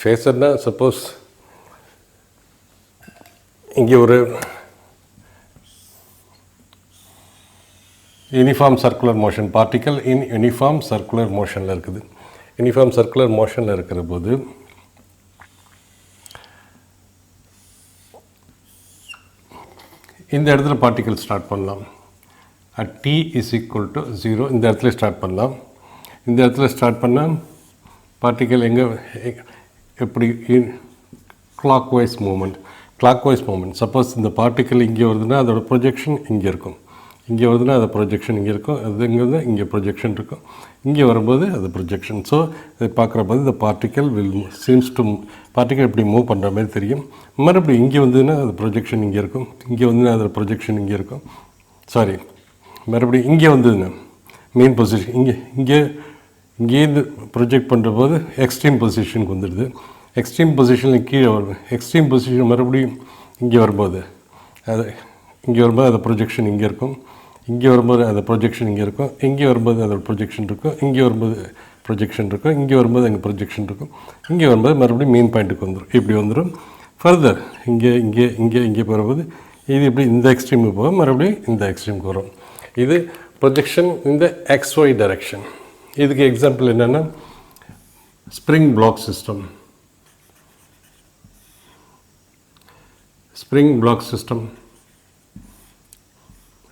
ஃபேஸர்னா suppose இங்கே ஒரு uniform circular motion particle in uniform circular மோஷனில் இருக்குது. யூனிஃபார்ம் சர்க்குலர் மோஷனில் இருக்கிற போது இந்த இடத்துல பார்ட்டிக்கல் ஸ்டார்ட் பண்ணலாம். at t is equal to 0 இந்த இடத்துல ஸ்டார்ட் பண்ணலாம். இந்த இடத்துல ஸ்டார்ட் பண்ணால் பார்ட்டிக்கல் எங்கே எப்படி கிளாக் வைஸ் மூமெண்ட். சப்போஸ் இந்த பார்ட்டிக்கல் இங்கே வருதுன்னா அதோட ப்ரொஜெக்ஷன் இங்கே இருக்கும், இங்கே வருதுன்னா அது ப்ரொஜெக்ஷன் இங்கே இருக்கும், அது இங்கே வந்து இங்கே ப்ரொஜெக்ஷன் இருக்கும், இங்கே வரும்போது அது ப்ரொஜெக்ஷன். ஸோ இதை பார்க்குற போது இந்த பார்ட்டிக்கல் பார்ட்டிக்கல் இப்படி மூவ் பண்ணுற மாதிரி தெரியும். மறுபடியும் இங்கே வந்ததுன்னா அது ப்ரொஜெக்ஷன் இங்கே இருக்கும், இங்கே வந்துன்னா அது ப்ரொஜெக்ஷன் இங்கே இருக்கும். மறுபடியும் இங்கே வந்ததுன்னா மெயின் பொசிஷன் இங்கேருந்து ப்ரொஜெக்ட் பண்ணுற போது எக்ஸ்ட்ரீம் பொசிஷனுக்கு வந்துடுது. எக்ஸ்ட்ரீம் பொசிஷனில் கீழே வருது. எக்ஸ்ட்ரீம் பொசிஷன் மறுபடியும் இங்கே வரும்போது அது ப்ரொஜெக்ஷன் இங்கே இருக்கும், இங்கே வரும்போது அது ப்ரொஜெக்ஷன் இங்கே இருக்கும், இங்கே வரும்போது அதோட ப்ரொஜெக்ஷன் இருக்கும், இங்கே வரும்போது ப்ரொஜெக்ஷன் இருக்கும், இங்கே வரும்போது அங்கே ப்ரொஜெக்ஷன் இருக்கும், இங்கே வரும்போது மறுபடியும் மெயின் பாயிண்ட்டுக்கு வந்துடும். இப்படி வந்துடும். ஃபர்தர் இங்கே போகும்போது இது இப்படி இந்த எக்ஸ்ட்ரீமுக்கு போக மறுபடியும் இந்த எக்ஸ்ட்ரீமுக்கு வரும். இது ப்ரொஜெக்ஷன் இந்த XY டைரக்ஷன். இதுக்கு எக்ஸாம்பிள் என்னென்னா ஸ்ப்ரிங் பிளாக் சிஸ்டம்.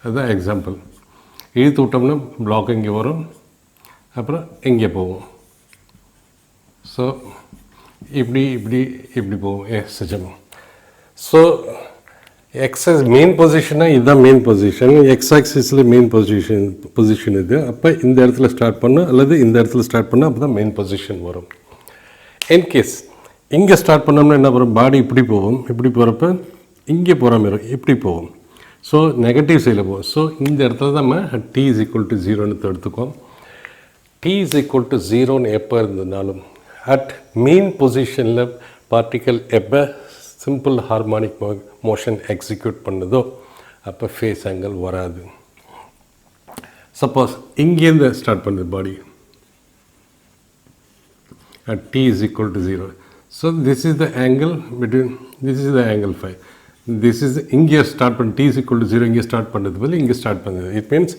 அதுதான் எக்ஸாம்பிள். இழுத்து விட்டோம்னா பிளாக் இங்கே வரும், அப்புறம் இங்கே போகும். ஸோ இப்படி போகும் சிஜம். ஸோ எக்ஸஸ் மெயின் பொசிஷனாக இதுதான் மெயின் பொசிஷன். எக்ஸ் ஆக்சிஸில் மெயின் பொசிஷன் இது. அப்போ இந்த இடத்துல ஸ்டார்ட் பண்ணால் அல்லது இந்த இடத்துல ஸ்டார்ட் பண்ணால் அப்போ தான் மெயின் பொசிஷன் வரும். இன்கேஸ் இங்கே ஸ்டார்ட் பண்ணோம்னா என்ன வரும், பாடி இப்படி போகும், இப்படி போகிறப்ப இங்கே போகிற மாதிரி இப்படி போகும். ஸோ நெகட்டிவ் சைடில் போகும். ஸோ இந்த இடத்துல தான் நம்ம t is equal to 0ன்னு எடுத்துக்கோம். t is equal to 0ன்னு எப்போ இருந்ததுனாலும் அட் மெயின் பொசிஷனில் பார்ட்டிக்கல் எப்போ சிம்பிள் ஹார்மோனிக் மோஷன் எக்ஸிக்யூட் பண்ணுதோ அப்போ ஃபேஸ் ஆங்கிள் வராது. சப்போஸ் இங்கேருந்து ஸ்டார்ட் பண்ணுது பாடி at t is equal to 0. So this is the angle between, this is the angle phi. This is இங்கே start பண்ணி t is equal to 0 இங்கே start பண்ணுறது போல இங்கே ஸ்டார்ட் பண்ணுது. It means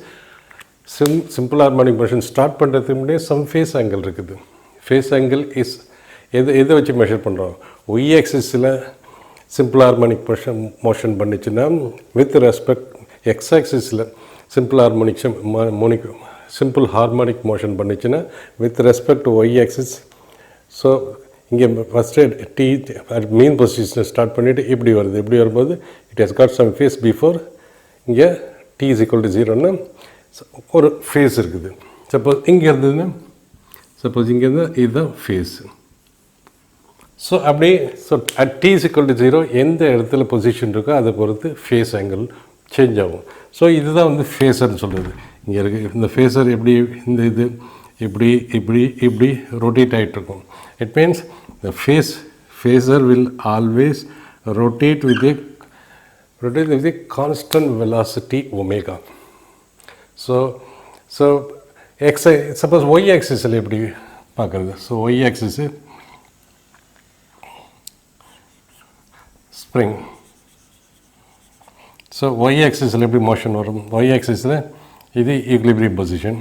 simple harmonic motion start பண்ணுறதுக்கு முன்னாடியே some phase angle இருக்குது. ஃபேஸ் ஆங்கிள் இஸ் எதை வச்சு மெஷர் பண்ணுறோம், ஒய் ஆக்சிஸில் சிம்பிள் ஹார்மோனிக் மோஷன் பண்ணிச்சுன்னா வித் ரெஸ்பெக்ட் எக்ஸ் ஆக்சிஸில் சிம்பிள் ஹார்மோனிக் மோஷன் பண்ணிச்சுன்னா with respect y axis. So இங்கே ஃபஸ்ட்டு டி மெயின் பொசிஷனை ஸ்டார்ட் பண்ணிவிட்டு இப்படி வரும்போது it has got some phase before. இங்கே t is equal to 0ன்னா ஒரு ஃபேஸ் இருக்குது. சப்போஸ் இங்கே இருந்ததுன்னா இதுதான் ஃபேஸ். ஸோ அப்படி at t is equal to 0 எந்த இடத்துல பொசிஷன் இருக்கோ அதை பொறுத்து ஃபேஸ் ஆங்கிள் சேஞ்ச் ஆகும். ஸோ இதுதான் வந்து ஃபேஸர்னு சொல்கிறது. இங்கே இருக்குது இந்த ஃபேஸர் எப்படி இந்த இது இப்படி rotate ஆகிட்டுருக்கும். It means the phasor will always rotate with a constant velocity omega. So suppose y axis எப்படி பார்க்குறது. So y axis spring. So y axis எப்படி மோஷன் வரும், y axisல இது ஈக்லிபிரியம் பொசிஷன்.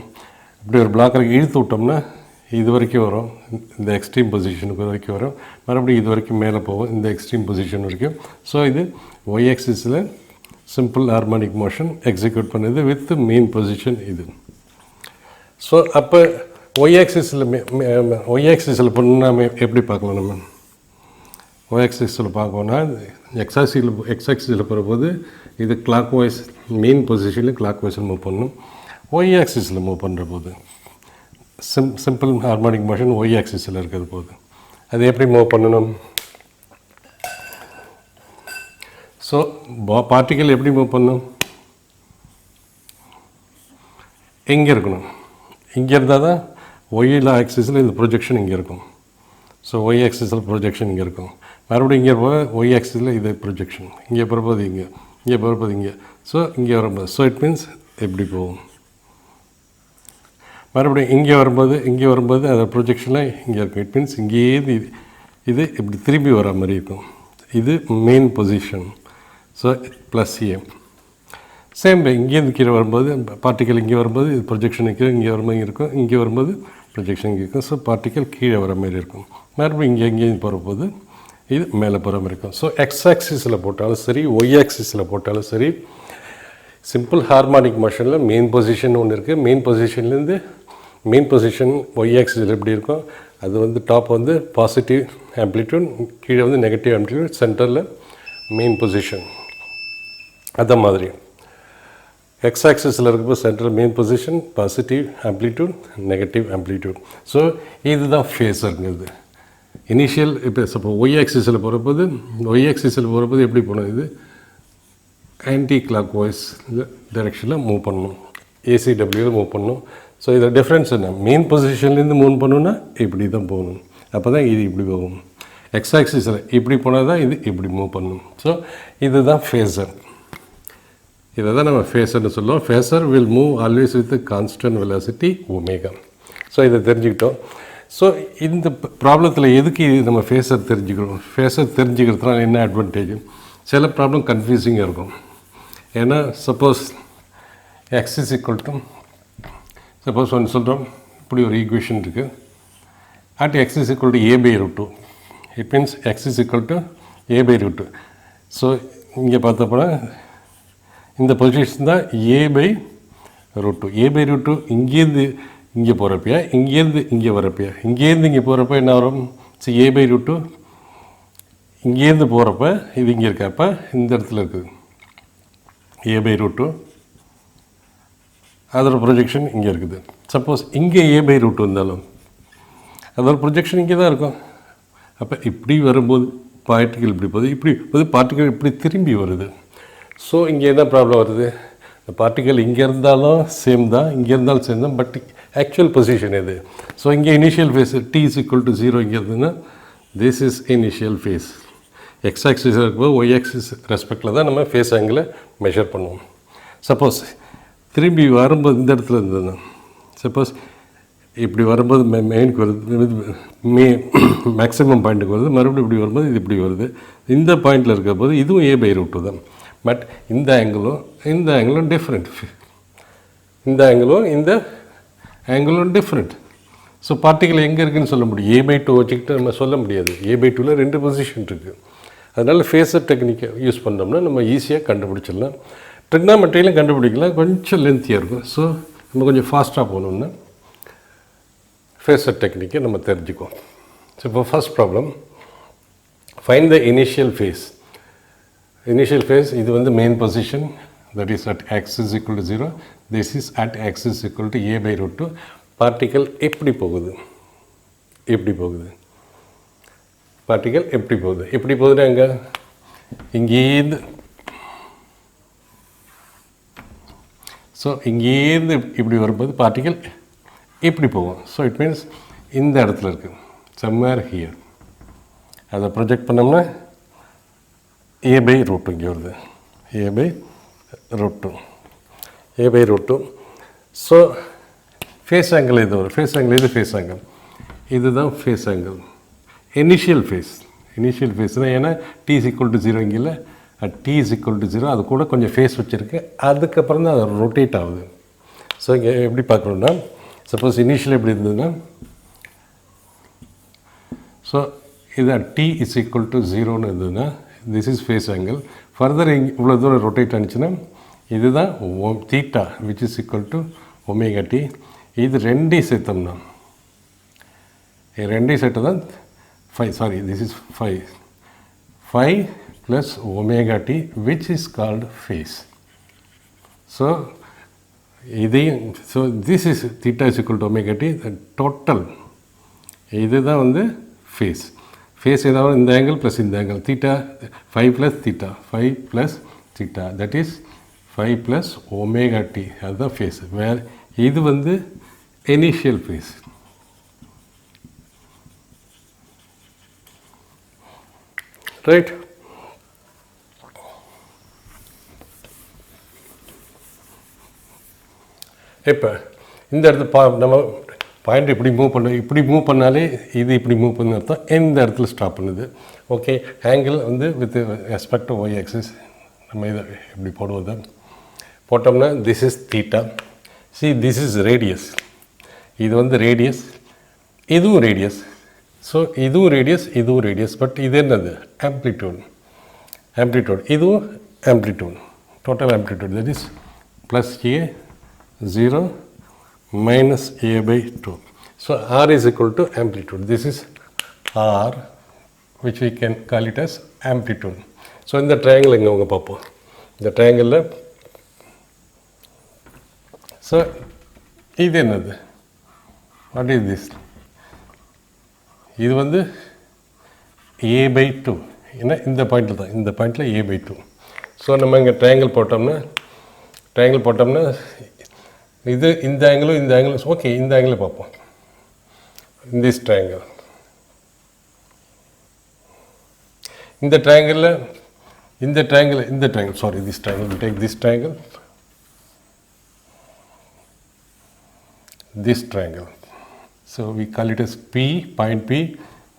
இப்படி ஒரு பிளாக் இழுத்து விட்டோம்னா இது வரைக்கும் வரும், இந்த எக்ஸ்ட்ரீம் பொசிஷனுக்கு வரைக்கும் வரும், மறுபடியும் இது வரைக்கும் மேலே போகும் இந்த எக்ஸ்ட்ரீம் பொசிஷன் வரைக்கும். ஸோ இது ஒய் ஆக்சிஸில் சிம்பிள் ஹார்மோனிக் மோஷன் எக்ஸிக்யூட் பண்ணுது வித் மெயின் பொசிஷன் இது. ஸோ அப்போ ஒய் ஆக்சிஸில் பண்ணால் எப்படி பார்க்கலாம், நம்ம ஒய் ஆக்சிஸில் பார்க்கணுன்னா எக்ஸ் ஆக்சிஸில் போகிறபோது இது கிளாக் வைஸ் மெயின் பொசிஷனில் கிளாக் வைஸில் மூவ் பண்ணணும். ஒய் ஆக்சிஸில் மூவ் பண்ணுற போது சிம்பிள் ஹார்மோனிக் மோஷன் ஒய் ஆக்சிஸில் இருக்கிறது போது அது எப்படி மூவ் பண்ணணும். ஸோ பார்ட்டிக்கல் எப்படி மூவ் பண்ணணும், எங்கே இருக்கணும், இங்கே இருந்தால் தான் ஒய்யில் ஆக்சிஸில் இந்த ப்ரொஜெக்ஷன் இங்கே இருக்கும். ஸோ ஒய் ஆக்சிஸில் ப்ரொஜெக்ஷன் இங்கே இருக்கும், மறுபடியும் இங்கே போக ஒய் ஆக்சிஸில் இது ப்ரொஜெக்ஷன் இங்கே போகிறபோது இங்கே போகிறபோது இங்கே. ஸோ இங்கே வரும்போது ஸோ இட் மீன்ஸ் எப்படி போகும், மறுபடியும் இங்கே வரும்போது அது ப்ரொஜெக்ஷனில் இங்கே இருக்கும். இட் மீன்ஸ் இங்கேயே இது இப்படி திரும்பி வர மாதிரி இருக்கும். இது main position. So plus A. Same இங்கேருந்து கீழே வரும்போது பார்ட்டிக்கல் இங்கே வரும்போது இது ப்ரொஜெக்ஷன் இங்கே வரும்போது இருக்கும், இங்கே வரும்போது ப்ரொஜெக்ஷன் இங்கே இருக்கும். ஸோ பார்ட்டிக்கல் கீழே வர மாதிரி இருக்கும். மறுபடியும் இங்கேயும் போகிறபோது இது மேலே போகிற மாதிரி இருக்கும். ஸோ எக்ஸ் ஆக்சிஸில் போட்டாலும் சரி, ஒய் ஆக்சிஸில் போட்டாலும் சரி, சிம்பிள் ஹார்மானிக் மோஷனில் மெயின் பொசிஷன் ஒன்று இருக்குது. மெயின் பொசிஷன்லேருந்து மெயின் பொசிஷன் ஒய் ஆக்சிஸில் எப்படி இருக்கும், அது வந்து டாப் வந்து பாசிட்டிவ் ஆம்ப்ளிடியூட், கீழே வந்து நெகட்டிவ் ஆம்ப்ளிடியூட், சென்டரில் மெயின் பொசிஷன். அதே மாதிரி எக்ஸ் ஆக்சிஸில் இருக்கும்போது central main position, positive amplitude, negative amplitude. So இதுதான் ஃபேஸருங்கிறது. இனிஷியல் இப்போ சப்போஸ் ஒய் ஆக்சிஸில் போகிறபோது எப்படி போகணும், இது ஆன்டி கிளாக் வைஸ் டைரெக்ஷனில் மூவ் பண்ணணும், ஏசிடபிள்யூவில் மூவ் பண்ணணும். ஸோ இதில் டிஃப்ரென்ஸ் என்ன, மெயின் பொசிஷன்லேருந்து மூவ் பண்ணணுன்னா இப்படி தான் போகணும், அப்போ தான் இது இப்படி போகும். எக்ஸ் ஆக்சிஸில் இப்படி போனால் தான் இது இப்படி மூவ் பண்ணணும். ஸோ இதுதான் ஃபேஸர். இதை தான் நம்ம ஃபேஸர்னு சொல்லுவோம். Phasor will move always with constant velocity omega. So இதை தெரிஞ்சுக்கிட்டோம். ஸோ இந்த ப்ராப்ளத்தில் எதுக்கு நம்ம ஃபேஸர் தெரிஞ்சுக்கிறோம், ஃபேஸர் தெரிஞ்சுக்கிறதுனால என்ன அட்வான்டேஜ்? சில ப்ராப்ளம் கன்ஃபியூசிங்காக இருக்கும். ஏன்னா suppose x is equal to, suppose ஒன்று சொல்கிறோம், இப்படி ஒரு ஈக்குவேஷன் இருக்குது, at x is equal to a by root 2. It means x is equal to a by root 2. So இங்கே பார்த்தப்போனா இந்த பொசிஷன் தான் a by root 2. A by root 2 இங்கேருந்து இங்கே போகிறப்பையா, இங்கேருந்து இங்கே வரப்பையா, இங்கேருந்து இங்கே போகிறப்ப என்ன வரும், ஸோ ஏ பை ரூட் 2 இங்கேருந்து போகிறப்ப இது இங்கே இருக்கப்ப இந்த இடத்துல இருக்குது ஏ பை ரூட் 2, அதோட ப்ரொஜெக்ஷன் இங்கே இருக்குது. சப்போஸ் இங்கே ஏ பை ரூட் வந்தாலும் அதோட ப்ரொஜெக்ஷன் இங்கே தான் இருக்கும். அப்போ இப்படி வரும்போது பார்ட்டிக்கல் இப்படி போகுது, இப்படி போது பார்ட்டிக்கல் இப்படி திரும்பி வருது. ஸோ இங்கே என்ன ப்ராப்ளம் வருது, இந்த பார்ட்டிக்கல் இங்கே இருந்தாலும் சேம் தான், இங்கே இருந்தாலும் சேம் தான், பட் ஆக்சுவல் பொசிஷன் எது? ஸோ இங்கே initial phase t is equal to 0 இங்கே இருந்ததுன்னா this is initial phase. X axis இருக்கும்போது ஒய் ஆக்சிஸ் ரெஸ்பெக்டில் தான் நம்ம ஃபேஸ் ஆங்கிளை மெஷர் பண்ணுவோம். சப்போஸ் திரும்பி வரும்போது இந்த இடத்துல இருந்ததுன்னா, சப்போஸ் இப்படி வரும்போது மெயினுக்கு வருது, மேக்ஸிமம் பாயிண்ட்டுக்கு வருது, மறுபடியும் இப்படி வரும்போது இது இப்படி வருது. இந்த பாயிண்டில் இருக்கிற போது இதுவும் ஏ பை ரூட் 2 தான். பட் இந்த ஆங்கிளும் டிஃப்ரெண்ட், இந்த ஆங்கிளும் டிஃப்ரெண்ட். ஸோ பார்ட்டிக்கல் எங்கே இருக்குதுன்னு சொல்ல முடியும். ஏ பை 2 வச்சுக்கிட்டு நம்ம சொல்ல முடியாது. ஏ பை 2ல் 2 பொசிஷன் இருக்குது. அதனால் ஃபேஸர் டெக்னிக்கை யூஸ் பண்ணோம்னா நம்ம ஈஸியாக கண்டுபிடிச்சிடலாம். ட்ரிக்னாமெட்ரியிலும் கண்டுபிடிக்கலாம், கொஞ்சம் லென்த்தியாக இருக்கும். ஸோ நம்ம கொஞ்சம் ஃபாஸ்ட்டாக போகணுன்னா ஃபேஸர் டெக்னிக்கை நம்ம தெரிஞ்சுக்குவோம். ஸோ இப்போ first problem, find the initial face. Initial face இது வந்து main position, that is at x is equal to 0, this is at x is equal to a by root 2. Particle எப்படி போகுது, பார்ட்டிக்கல் எப்படி போகுதுன்னா எங்கே, இங்கேருந்து, ஸோ இங்கேருந்து இப்படி வரும்போது பார்ட்டிக்கல் இப்படி போகும். ஸோ இட் மீன்ஸ் இந்த இடத்துல இருக்குது, somewhere here. அதை ப்ரொஜெக்ட் பண்ணோம்னா a by root 2 இங்கே வருது, a by root 2. So phase angle இது வரும், ஃபேஸ் ஆங்கிள் இதுதான் ஃபேஸ் ஆங்கிள். இனிஷியல் ஃபேஸ்னால் ஏன்னா t is equal to 0 இங்கே இல்லை, t is equal to 0, அது கூட கொஞ்சம் ஃபேஸ் வச்சுருக்கு, அதுக்கப்புறம் தான் அது ரொட்டேட் ஆகுது. ஸோ இங்கே எப்படி பார்க்கணுன்னா, சப்போஸ் இனிஷியல் எப்படி இருந்ததுன்னா, ஸோ இது t is equal to 0ன்னு இருந்ததுன்னா this is phase angle. Further இவ்வளோ தூரம் ரொட்டேட் ஆனிச்சுன்னா இதுதான் theta which is equal to omega t. இது ரெண்டையும் சேர்த்தோம்னா, ரெண்டையும் சேர்த்து தான் this is 5 plus omega t which is called phase. So இதையும், so this is theta is equal to omega t total, இதுதான் வந்து ஃபேஸ். ஃபேஸ் ஏதாவது இந்த ஆங்கிள் ப்ளஸ் இந்த angle, theta 5 plus theta that is 5 plus omega t, அதுதான் face. வேறு இது வந்து இனிஷியல் ஃபேஸ். ரைட். இப்போ இந்த இடத்துல நம்ம பாயிண்ட் இப்படி மூவ் பண்ண இப்படி மூவ் பண்ணாலே இது இப்படி மூவ் பண்ண அர்த்தம் எந்த இடத்துல ஸ்டாப் பண்ணுது. ஓகே, ஆங்கிள் வந்து with respect to y axis நம்ம இதை இப்படி போடுவது போட்டோம்னா this is theta. See this is radius, இது வந்து ரேடியஸ், இதுவும் ரேடியஸ். ஸோ இதுவும் ரேடியஸ், இதுவும் ரேடியஸ். பட் இது என்னது? ஆம்ப்ளிடியூட். ஆம்ப்ளிடியூட் இதுவும் amplitude, total amplitude that is plus a 0 minus a by 2. So r is equal to amplitude. This is r, which we can call it as amplitude. So in the triangle inga unga paapom, the triangle la so idu enadhu, what is this? Idu vandu a by 2 ena indha point la indha point la a by 2. So நம்ம இங்க triangle போட்டோம்னா இது இந்த ஆங்கிளும் okay, இந்த angle பார்ப்போம். This triangle, இந்த triangle sorry this triangle, we take this triangle. So we call it as P, point P,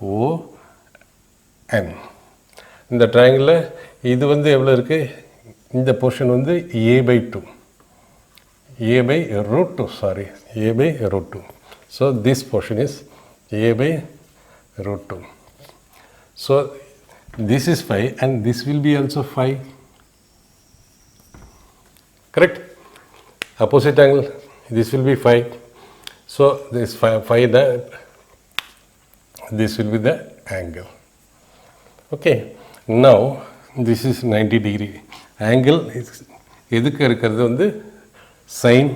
O, N. இந்த ட்ரையாங்கிளில் இது வந்து எவ்வளோ இருக்குது? இந்த போர்ஷன் வந்து a by 2. a by root 2, sorry, a by root 2. So this portion is a by root 2. So this is 5 and this will be also 5. Correct? Opposite angle, this will be 5. So this 5 that this will be the angle. Okay, now this is 90 degree. Angle எதுக்கு இருக்கிறது வந்து sign,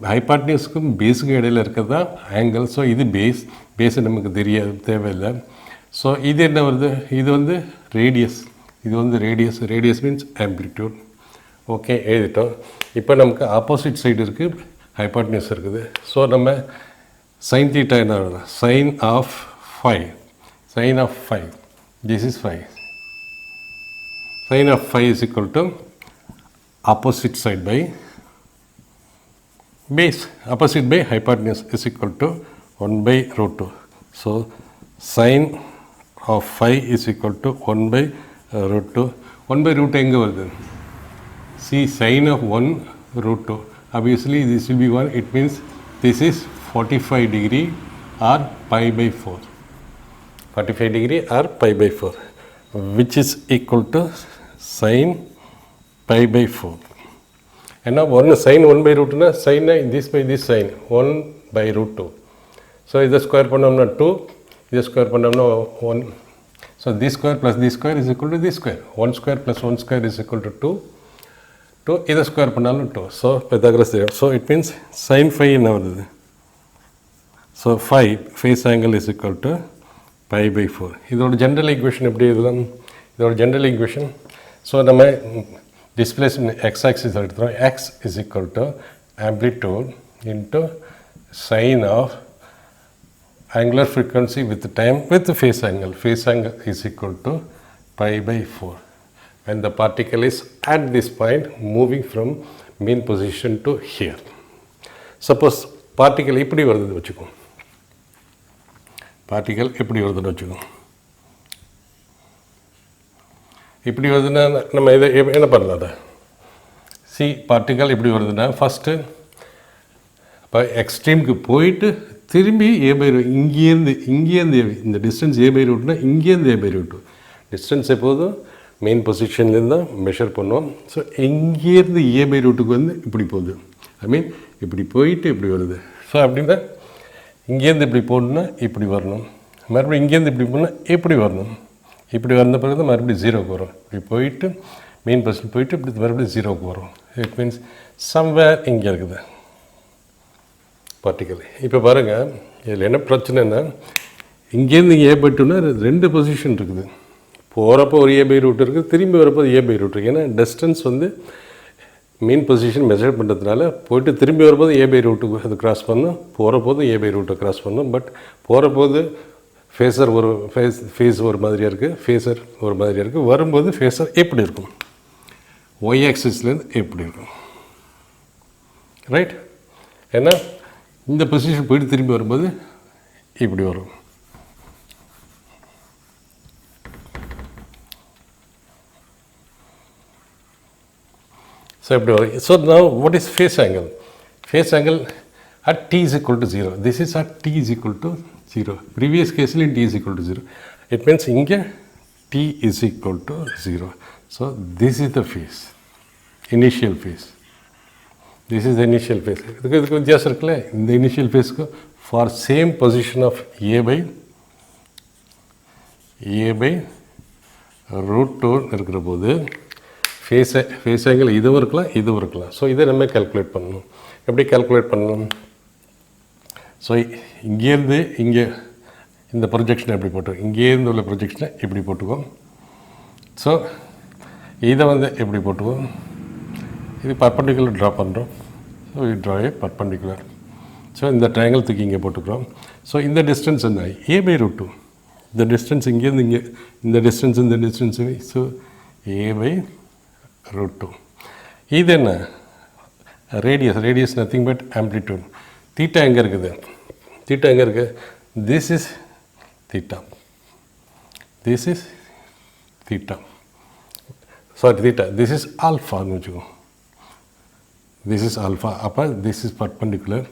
ஹைபாட்னியூஸ்க்கும் பேஸுக்கும் இடையில் இருக்கிறது தான் angle. So இது base நமக்கு தேவையில்லை. So இது என்ன வருது? இது வந்து radius, radius means amplitude. Okay, எழுதிட்டோம். இப்போ நமக்கு ஆப்போசிட் சைடு இருக்குது, ஹைபாட்னியூஸ் இருக்குது. ஸோ நம்ம சைன் தீட்டா என்ன வருது? Sine of 5, this is 5. Sin of 5 is equal to opposite side by base, opposite by hypotenuse is equal to 1 by root 2. So sin of 5 is equal to 1 by root 2. 1 by root எங்கே வருது? See, sin of 1 root 2. Obviously this will be 1. It means this is 45 degree or pi by 4. 45 degree or pi by 4, which is equal to sin pi by 4. And now sin 1 by root na sin this by this sin 1 by root 2. So this square பண்ணோம்னா 2, this square பண்ணோம்னா 1. So this square plus this square is equal to this square. 1 square plus 1 square is equal to 2. இதை square பண்ணாலும் 2. So Pythagoras theorem. So it means sin 5 என்ன வருது? So 5 phase angle is equal to pi by 4. இதோட general equation எப்படி எழுதலாம்? இதோட general equation, so நம்ம displacement x axis எடுத்துகிறோம். X is equal to amplitude into sine of angular frequency with time with phase angle. Phase angle is equal to pi by 4. When the particle is at this point moving from mean position to here. Suppose particle இப்படி வருதுன்னு வச்சுக்கோம். Particle எப்படி வருதுன்னு வச்சுக்கோம். இப்படி வருதுன்னா நம்ம இதை என்ன பண்ணலாம்? அதை பார்ட்டிகல் இப்படி வருதுன்னா ஃபஸ்ட்டு இப்போ எக்ஸ்ட்ரீமுக்கு போயிட்டு திரும்பி ஏ பை ரூட், இங்கேருந்து இந்த டிஸ்டன்ஸ் ஏ பை ரூட்னா இங்கேருந்து ஏ பை ரூட்டு டிஸ்டன்ஸ் எப்போதும் மெயின் பொசிஷன்லேருந்து தான் மெஷர் பண்ணுவோம். ஸோ இங்கேருந்து ஏ பை ரூட்டுக்கு வந்து இப்படி போகுது, ஐ மீன் இப்படி போயிட்டு இப்படி வருது. ஸோ அப்படின்னா இங்கேருந்து இப்படி போகணுன்னா இப்படி வரணும், மறுபடியும் இங்கேருந்து இப்படி போனால் இப்படி வரணும். இப்படி வந்த பிறகு தான் மறுபடியும் ஜீரோவுக்கு வரும். இப்படி போயிட்டு மெயின் பொசிஷன் போயிட்டு இப்படி மறுபடியும் ஜீரோவுக்கு வரும். இட் மீன்ஸ் சம்வேர் இங்கே இருக்குது பார்ட்டிக்கல். இப்போ பாருங்கள், இதில் என்ன பிரச்சனைன்னா இங்கேருந்து ஏ பை டூன்னா ரெண்டு பொசிஷன் இருக்குது. போகிறப்போ ஒரு ஏ பை ரூட் இருக்குது, திரும்பி வரப்போ ஏ பை ரூட் இருக்குது. ஏன்னா டிஸ்டன்ஸ் வந்து மெயின் பொசிஷன் மெஷர் பண்ணுறதுனால போய்ட்டு திரும்பி வரும்போது ஏ பை ரூட்டுக்கு அது கிராஸ் பண்ணணும், போகிற போது ஏ பை ரூட்டை கிராஸ் பண்ணணும். பட் போகிற போது ஃபேஸர் ஒரு ஃபேஸ் ஒரு மாதிரியாக இருக்குது, ஃபேஸர் ஒரு மாதிரியாக இருக்குது. வரும்போது ஃபேஸர் எப்படி இருக்கும்? ஒய் ஆக்சிஸ்லேருந்து எப்படி இருக்கும்? ரைட்? ஏன்னா இந்த பொசிஷன் போயிட்டு திரும்பி வரும்போது இப்படி வரும். So இப்படி வரும். So now what is phase angle? Phase angle at t is equal to 0. This is at t is equal to 0. Previous case t is equal to 0. It means இங்கே t is equal to 0. So this is the phase, initial phase. This is the initial phase. இதுக்கு வித்தியாசம் இருக்குல்ல, இந்த initial phaseக்கு for same position of a by root 2 இருக்கிற போது phase angle இதுவும் இருக்கலாம். So இதை நம்ம கால்குலேட் பண்ணணும். எப்படி கால்குலேட் பண்ணணும்? ஸோ இங்கேருந்து இங்கே இந்த ப்ரொஜெக்ஷனை எப்படி போட்டுக்கோம், இங்கேருந்து உள்ள ப்ரொஜெக்ஷனை எப்படி போட்டுக்கோம். ஸோ இதை எப்படி போட்டுக்கோம், இது பர்பண்டிகுலர் ட்ரா பண்ணுறோம். ஸோ இது ட்ரா ஏ பர்பண்டிகுலர். ஸோ இந்த ட்ரையாங்கிள் தூக்கி இங்கே போட்டுக்கிறோம். ஸோ இந்த டிஸ்டன்ஸ் என்ன, a by root 2. இந்த டிஸ்டன்ஸ் இங்கேருந்து இங்கே இந்த distance so a by root 2. இது என்ன, radius nothing but amplitude. Theta எங்கே இருக்குது, this is theta, this is ஆல்ஃபான்னு வச்சுக்கோ, திஸ் இஸ் ஆல்ஃபா. அப்போ this is perpendicular.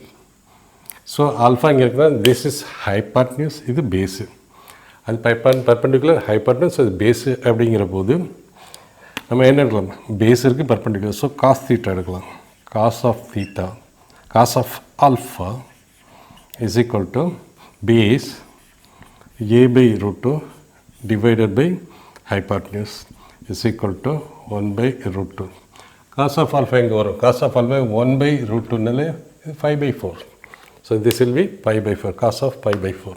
So alpha இங்கே இருக்குன்னா திஸ் இஸ் ஹைபாட்னியூஸ், இது பேஸு. அது பர்பண்டிகுலர் ஹைபாட்னியூஸ், அது பேஸு. அப்படிங்கிற போது நம்ம என்ன எடுக்கலாம், பேஸ் இருக்குது, பர்பண்டிகுலர். ஸோ காஸ் தீட்டா எடுக்கலாம். Cos of alpha is equal to base a by root 2 divided by hypotenuse is equal to 1 by root 2. Cos of alpha எங்கே வரும், cos of alpha 1 by root 2னால 5 by 4. So this will be pi by 4, cos of pi by 4.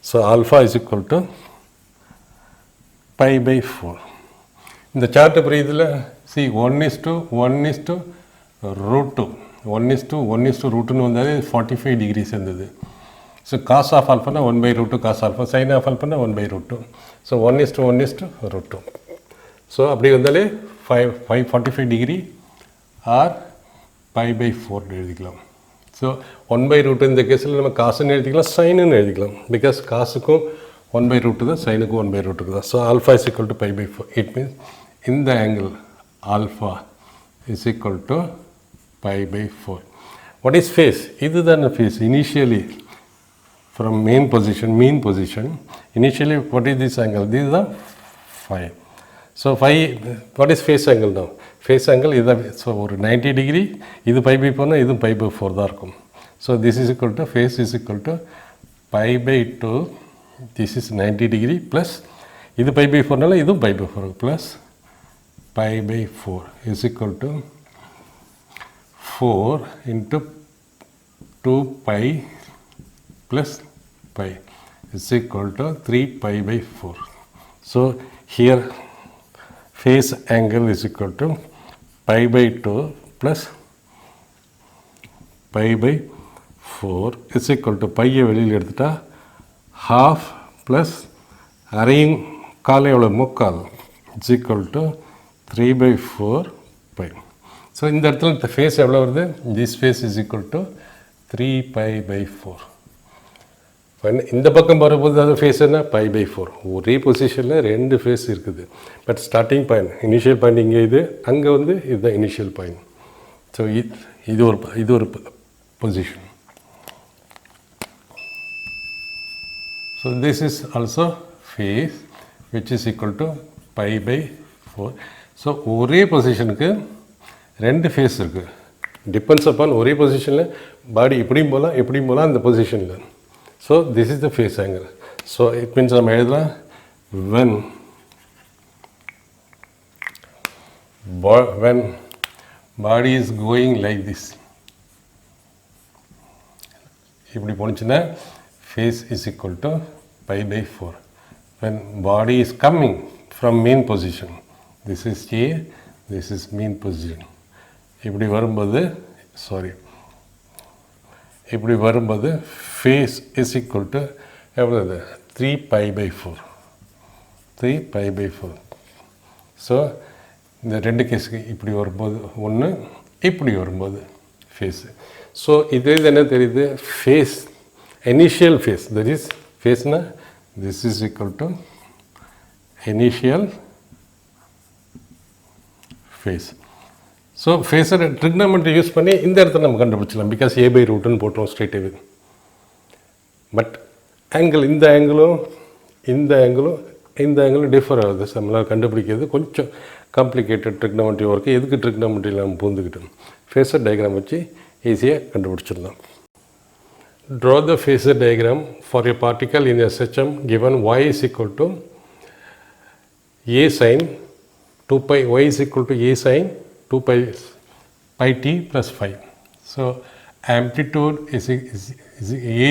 So alpha is equal to pi by 4. இந்த chart புரியுதுல, see 1:1 root 2, 1:1 root 2ன்னு வந்தாலே 45 degrees இருந்தது. So cos of ஆல்ஃபானா 1 by root 2 cos alpha, sine of ஆல்ஃபானா 1 by root 2. So 1:1 root 2. So அப்படி வந்தாலே 45 degree R pi by 4 எழுதிக்கலாம். So 1 by root இந்த கேஸில் நம்ம காசுன்னு எழுதிக்கலாம், சைனுன்னு எழுதிக்கலாம். பிகாஸ் காசுக்கும் 1 by root தான், சைனுக்கும் 1 by root தான். So alpha is equal to pi by 4. It means இந்த angle alpha is equal to pi by 4. What is phase? இதுதான் phase. Initially from mean position, initially what is this angle? This is the phi. So phi, what is phase angle now? Phase angle is so ஒரு 90 degree, இது pi by 4 இது pi by 4 தான் இருக்கும். So this is equal to, phase is equal to pi by 2, this is 90 degree plus இது pi by 4னால இதுவும் pi by 4 plus pi by 4 is equal to 4 into 2 pi plus pi is equal to 3 pi by 4. So here phase angle is equal to pi by 2 plus pi by 4 is equal to pi வெளியில் எடுத்துட்டா half plus அரையும் காலை எவ்வளோ முக்கால் is equal to 3 by 4 pi. So இந்த இடத்துல இந்த phase எவ்வளோ வருது, this phase is equal to 3 pi by 4. இந்த பக்கம் வரும்போது அது ஃபேஸ் என்ன, pi by 4. ஒரே பொசிஷனில் 2 ஃபேஸ் இருக்குது. But starting point, initial point இங்கே இது, அங்கே இதுதான் இனிஷியல் பாயிண்ட். ஸோ இது ஒரு position. So this is also phase which is equal to pi by 4. So ஒரே பொசிஷனுக்கு 2 ஃபேஸ் இருக்குது. டிபெண்ட்ஸ் அப்பான் ஒரே பொசிஷனில் பாடி எப்படியும் போகலாம் அந்த பொசிஷனில். So this is the phase angle. So it means நம்ம எழுதலாம், when body is going like this, இப்படி போனுச்சுன்னா phase is equal to pi by 4. when body is coming from mean position, this is A, this is mean position. இப்படி வரும்போது face is equal to எவ்வளவு, 3 pi by 4. So இந்த ரெண்டு கேஸுக்கு இப்படி வரும்போது ஒன்று, இப்படி வரும்போது ஃபேஸு. ஸோ இது என்ன தெரியுது, phase initial phase, that is ஃபேஸ்னா this is equal to initial phase. So ஃபேஸரை ட்ரிக்னாமெட்ரி யூஸ் பண்ணி இந்த இடத்துல நம்ம கண்டுபிடிச்சிடலாம், பிகாஸ் ஏ பை ரூட்டுன்னு போட்டுருவோம் ஸ்ட்ரெயிட்டாகவே. பட் ஆங்கிள், இந்த ஆங்கிளும் இந்த ஆங்கிளும் இந்த ஆங்கிளும் டிஃபர் ஆகுது. நம்மளால் கண்டுபிடிக்கிறது கொஞ்சம் காம்ப்ளிகேட்டட் ட்ரிக்னாமெட்ரி ஒர்க்கு. எதுக்கு ட்ரிக்னாமெட்ரியில் நம்ம பூந்துக்கிட்டோம், ஃபேஸர் டயக்ராம் வச்சு ஈஸியாக கண்டுபிடிச்சிடலாம். Draw the phasor diagram for a particle in SHM given y is equal to a sin 2 pi, y is equal to a sin 2 pi t plus 5. So amplitude is a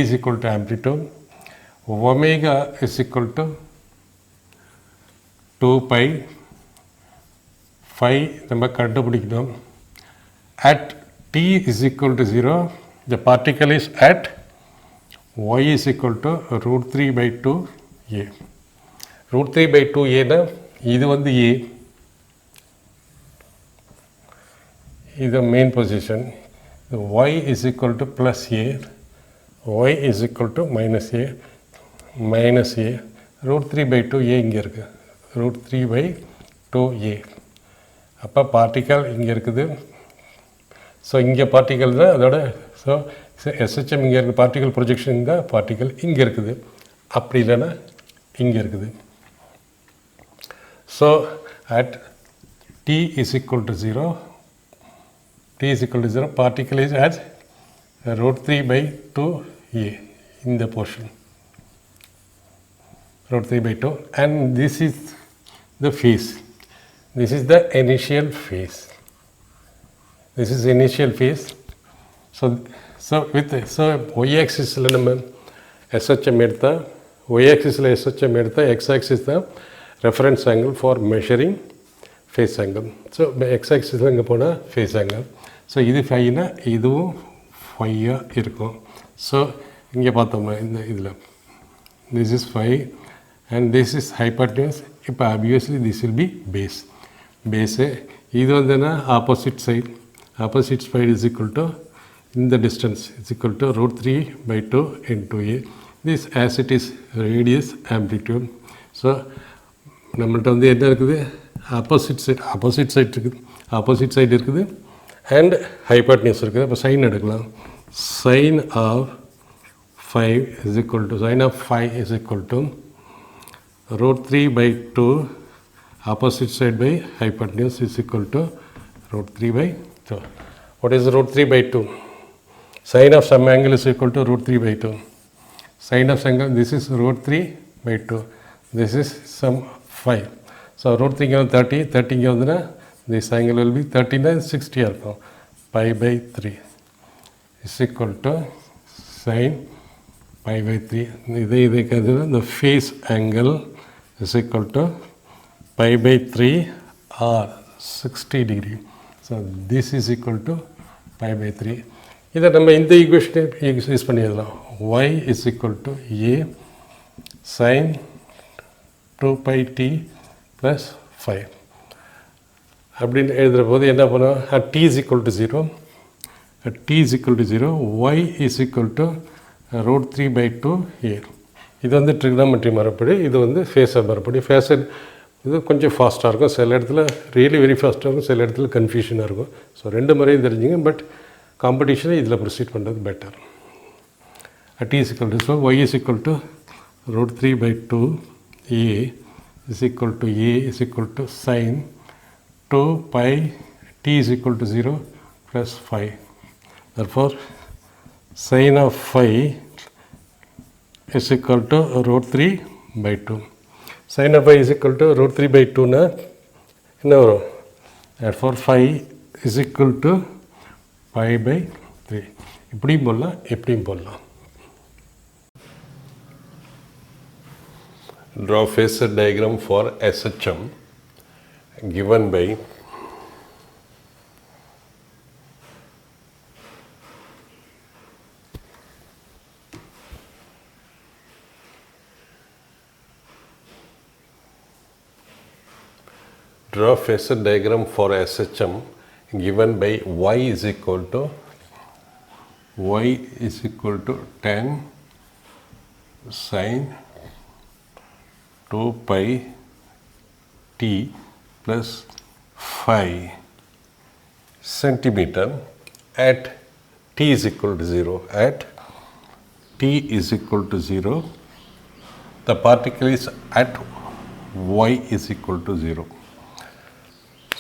is equal to amplitude, omega is equal to 2 pi 5 நம்ம கண்டுபிடிக்கணும். At t is equal to 0, the particle is at y is equal to root 3 by 2 a. root 3 by 2 a னா இது வந்து a, இது main position. y is equal to plus a, y is equal to minus a, minus a. root 3 by 2 a இங்கே இருக்குது, root 3 by 2 a. அப்போ particle இங்கே இருக்குது. So இங்கே பார்ட்டிக்கல் தான் அதோட. ஸோ SHM இங்கே இருக்குது, பார்ட்டிக்கல் ப்ரொஜெக்ஷன் தான், பார்ட்டிக்கல் இங்கே இருக்குது, அப்படி இல்லைன்னா இங்கே இருக்குது. So at t is equal to 0, t is equal to 0, particle is at root 3 by 2a in the portion, root 3 by 2, and this is the phase. This is the initial phase. This is initial phase. So with y-axis நம்ம SHM எடுத்தா, y-axisல SHM எடுத்தா, x-axis தான் reference angle for measuring phase angle. So x-axisல இங்கே போனால் phase angle. So இது ஃபைனா இதுவும் ஃபையாக இருக்கும். ஸோ இங்கே பார்த்தோம்னா இந்த இதில் this is phi and this is hypotenuse. இப்போ obviously this will be base. Base இது வந்துன்னா opposite side, opposite side is equal to இந்த distance is equal to root 3 by 2 into a. this as it is radius amplitude. So நம்மள்ட்ட வந்து என்ன இருக்குது, opposite side இருக்குது, opposite side இருக்குது and hypotenuse இருக்குது. அப்போ சைன் எடுக்கலாம். Sine of 5 is equal to, sine of 5 is equal to root 3 by 2 opposite side by hypotenuse is equal to root 3 by 2. What is root 3 by 2? Sine of some angle is equal to root 3 by 2. Sine of some angle, this is root 3 by 2. This is some 5. So root 3 is 30, 30 is this angle will be 39, 60 இருக்கும். Pi by 3 is equal to sine pi by 3. இதை கருதுனா the phase angle is equal to pi by 3 or 60 degree. So this is equal to pi by 3. இதை நம்ம இந்த ஈக்குவேஷனை use பண்ணிடலாம். y is equal to a sin 2 pi t plus 5 அப்படின்னு எழுதுகிற போது என்ன பண்ணுவோம், at t is equal to 0, at t is equal to 0, y is equal to root 3 by 2 a. இது வந்து ட்ரிக்னாமெட்ரி மரப்படி, இது வந்து ஃபேஸர் மரப்படி. ஃபேஸர் இது கொஞ்சம் ஃபாஸ்ட்டாக இருக்கும், சில இடத்துல ரியலி வெரி ஃபாஸ்ட்டாக இருக்கும், சில இடத்துல கன்ஃபியூஷனாக இருக்கும். ஸோ ரெண்டு முறையும் தெரிஞ்சுங்க, பட் காம்படிஷனை இதில் ப்ரொசீட் பண்ணுறது better. at is equal to, so y is equal to root 3 by 2 a is equal to a is equal to sin 2 pi t is equal to 0 plus 5. Therefore sin of 5 is equal to root 3 by 2. Sin of 5 is equal to root 3 by 2 na என்ன வரும், therefore 5 is equal to pi by 3. இப்படியும் போடலாம், எப்படியும் போடலாம். Draw phasor diagram for SHM given by draw phasor diagram for SHM given by y is equal to 10 sin 2 pi t plus 5 centimeter at t is equal to 0. At t is equal to 0, the particle is at y is equal to 0.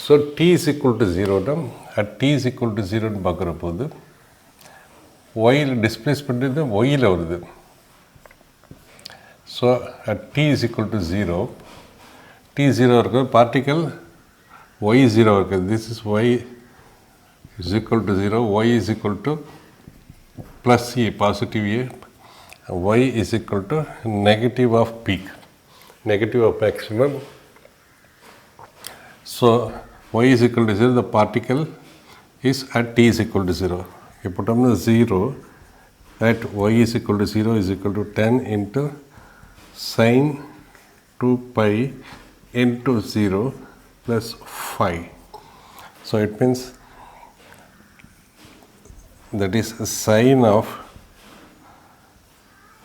So t is equal to 0 na, at t is equal to 0 னு பார்க்குற போது y displacement இது y ல வருது. So at t is equal to 0, t 0 இருக்கு, particle y 0 இருக்கு. This is y is equal to 0, y is equal to plus a, positive a, y is equal to negative of peak, negative of maximum. So y is equal to 0, the particle is at t is equal to 0. You put on the 0 at y is equal to 0 is equal to 10 into sin 2 pi into 0 plus 5. So it means that is sin of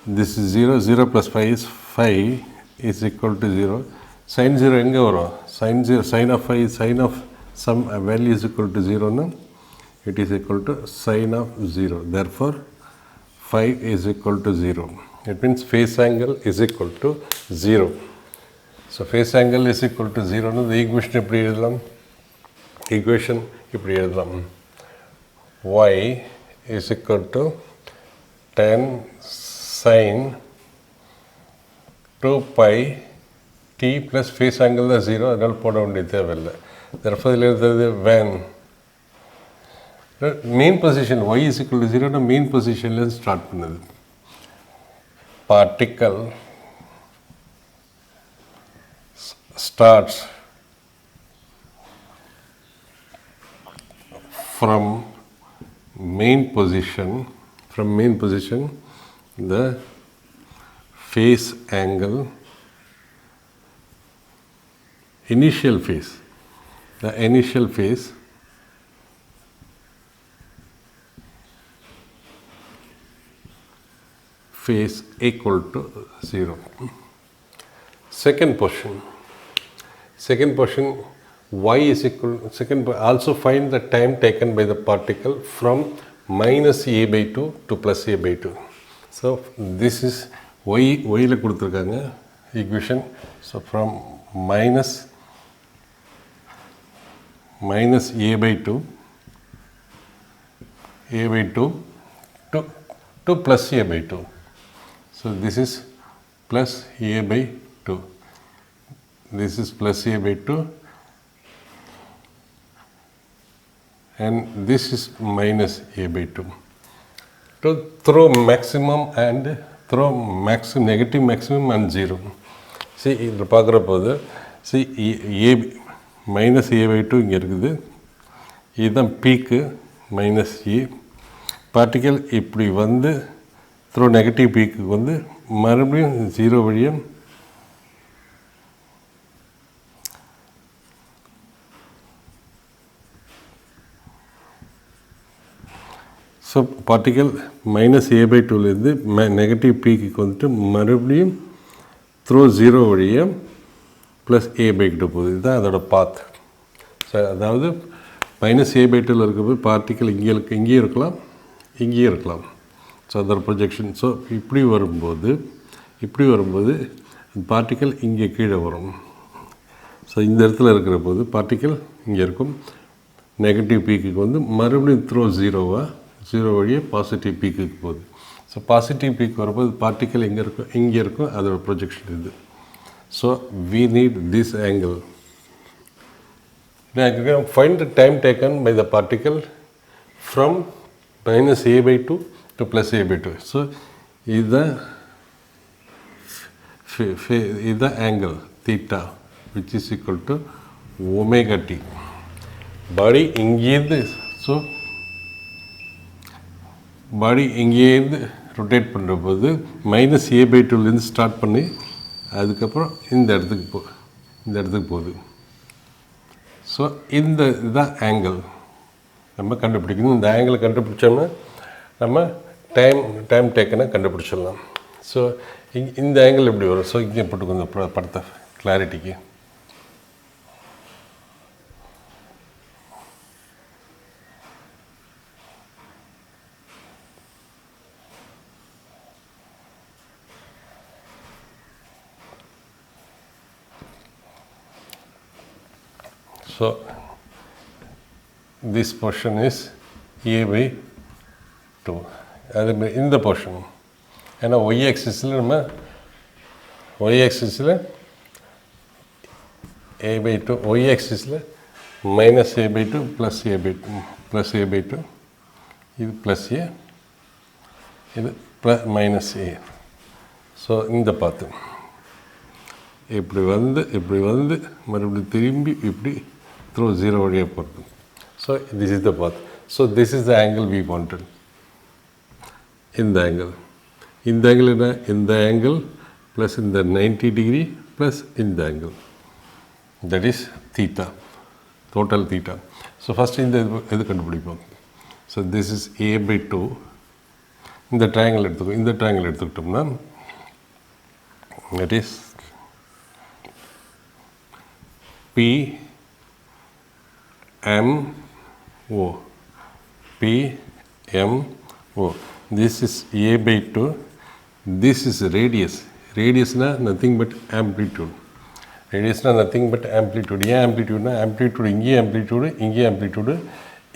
this is 0, 0 plus 5 is 5 is equal to 0. Sin 0 எங்க வரும்? Sin 0, sin of 5, sin of some value is equal to 0 na, it is equal to sin of 0. Therefore 5 is equal to 0. It means phase angle is equal to 0. So phase angle is equal to 0 na, the equation எப்படி எழுதலாம்? Equation இப்படி எழுதலாம். Y is equal to 10 sin 2 pi t plus phase angle தான் 0, அதனால் போட வேண்டிய தேவையில்லை. Therefore இதில் எழுதுறது when mean position y is equal to 0 னா mean positionலேருந்து ஸ்டார்ட் பண்ணுது. Particle starts from main position, the phase angle, initial phase equal to 0. Second portion y is equal, also find the time taken by the particle from minus a by 2 to plus a by 2. So this is y ல கொடுத்துருக்காங்க equation. So from minus a by 2 to plus a by 2. So this is plus a by 2. This is plus a by 2 and this is minus a by 2. To throw negative maximum and 0. See, இதில் பார்க்குற போது see a minus a by 2 இங்கே இருக்குது, இதுதான் பீக்கு minus ஏ. Particle இப்படி வந்து throw negative பீக்கு வந்து மறுபடியும் 0 வழியாக so particle minus a by டூலேருந்து நெகட்டிவ் பீக்கு வந்துட்டு மறுபடியும் த்ரோ 0 வழியாக ப்ளஸ் ஏ பை டூ போகுது. இதுதான் அதோட பாத். ஸோ அதாவது மைனஸ் ஏ பை டூவில் இருக்கும்போது பார்ட்டிக்கல் இங்கேயும் இருக்கலாம், இங்கேயும் இருக்கலாம். ஸோ அதோட ப்ரொஜெக்ஷன். ஸோ இப்படி வரும்போது பார்ட்டிக்கல் இங்கே கீழே வரும். ஸோ இந்த இடத்துல இருக்கிற போது பார்ட்டிக்கல் இங்கே இருக்கும், நெகட்டிவ் பீக்குக்கு வந்து மறுபடியும் த்ரோ 0 வழியாக பாசிட்டிவ் பீக்குக்கு போகுது. ஸோ பாசிட்டிவ் பீக் வரும்போது பார்ட்டிக்கல் இங்கே இருக்கும் அதோட ப்ரொஜெக்ஷன் இது. So we need this angle. Now find the time taken by the particle from minus a by 2 to plus a by 2. So இதுதான் angle theta which is equal to omega t. பாடி இங்கேருந்து பாடி இங்கேருந்து rotate பண்ணுற போது minus a by டூலேருந்து start பண்ணி அதுக்கப்புறம் இந்த இடத்துக்கு போகுது. ஸோ இதுதான் ஆங்கிள் நம்ம கண்டுபிடிக்கணும். இந்த ஆங்கிளை கண்டுபிடிச்சோம்னா நம்ம டைம் டேக்கனை கண்டுபிடிச்சிடலாம். ஸோ இந்த ஆங்கிள் எப்படி வரும்? ஸோ இங்கே போட்டுக்கோங்க படத்தை கிளாரிட்டிக்கு. So this portion is a by 2. அது இந்த போர்ஷன் ஏன்னா ஒய் ஆக்சிஸில் நம்ம ஒய் ஆக்சிஸில் a by 2, ஒய் ஆக்சிஸில் minus a by 2 plus a by 2 plus a by 2, இது ப்ளஸ் a, இது ப்ளஸ் மைனஸ் a. ஸோ இந்த பார்த்து இப்படி வந்து மறுபடியும் திரும்பி இப்படி த்ரூ 0 வழியாக போகிறது. So this is the path. So this is the angle we wanted. இந்த ஆங்கிள் என்ன? இந்த ஆங்கிள் ப்ளஸ் இந்த 90 டிகிரி ப்ளஸ் இந்த angle, that is theta, total theta. So first இந்த இது கண்டுபிடிப்போம். So this is a by 2. இந்த ட்ரையாங்கிள் எடுத்துக்கோ. இந்த ட்ரையாங்கிள் எடுத்துக்கிட்டோம்னா that is P M O. P M O. This is a by 2. This is radius. Radius na nothing but amplitude. Radius na nothing but amplitude. Yeah, amplitude na amplitude. Inge amplitude. Inge amplitude.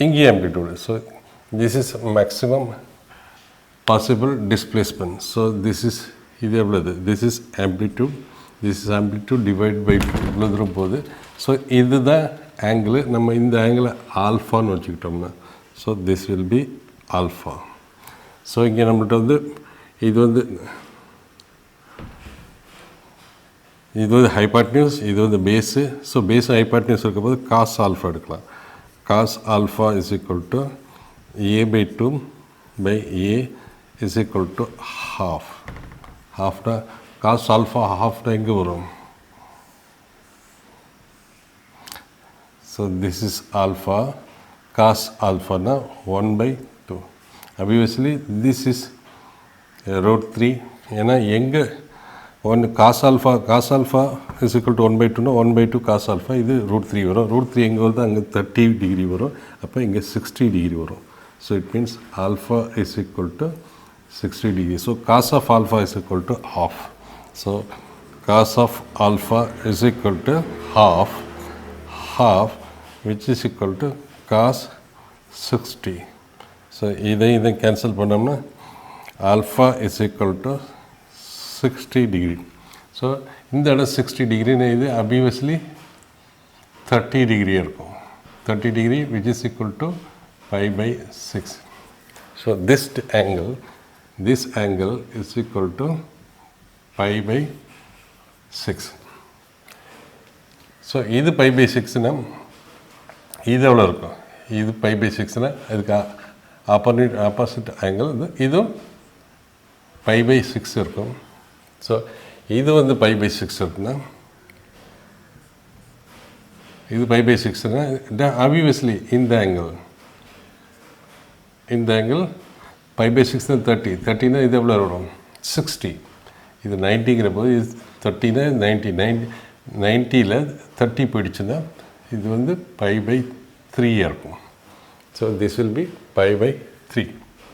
Inge amplitude. So this is maximum possible displacement. So this is இது எவ்வளவு? This is amplitude. This is amplitude divided by 2. இவ்வளோ தூரம் போகுது. So இதுதான் angle. நம்ம இந்த ஆங்கிளை ஆல்ஃபான்னு வச்சுக்கிட்டோம்னா so this will be alpha. So இங்கே நம்மகிட்ட இது ஹைபாட்னியூஸ், இது பேஸு. ஸோ பேஸு ஹைபாட்னியூஸ் இருக்கும்போது காஸ் ஆல்ஃபா எடுக்கலாம். Cos alpha is equal to a by 2 by a is equal to half. ஹாஃப்னா காஸ் ஆல்ஃபா ஹாஃப்னா எங்கே வரும்? So this is alpha. Cos ஆல்ஃபானா 1 by 2. obviously this is √3. ஏன்னா எங்கே cos alpha is equal to 1 by 2னா 1 by 2 cos alpha, இது √3 வரும். √3 எங்கே வருது? அங்கே 30 டிகிரி வரும். அப்போ இங்கே 60 டிகிரி வரும். So it means alpha is equal to 60 degree. So cos of alpha is equal to half. So cos of alpha is equal to half, which is equal to cos 60. So இதை cancel பண்ணோம்னா alpha is equal to 60 degree. So இந்த இடம் 60 degree இது obviously 30 degree இருக்கும். 30 degree which is equal to pi by 6. So this angle is equal to pi by 6. So இது pi by 6னா இது எவ்வளோ இருக்கும்? இது pi by 6னா அதுக்கு ஆப்போசிட் ஆங்கிள் இதுவும் pi by 6 இருக்கும். ஸோ இது pi by 6 இருக்குன்னா இது pi by 6னா obviously இந்த ஆங்கிள் pi by 6 தான் 30. 30னா இது எவ்வளோ வரும்? 60. இது 90ங்கிற போது இது 30னா 90ல் 30 போயிடுச்சுன்னா இது pi by 3 இருக்கும். So this will B pi by 3,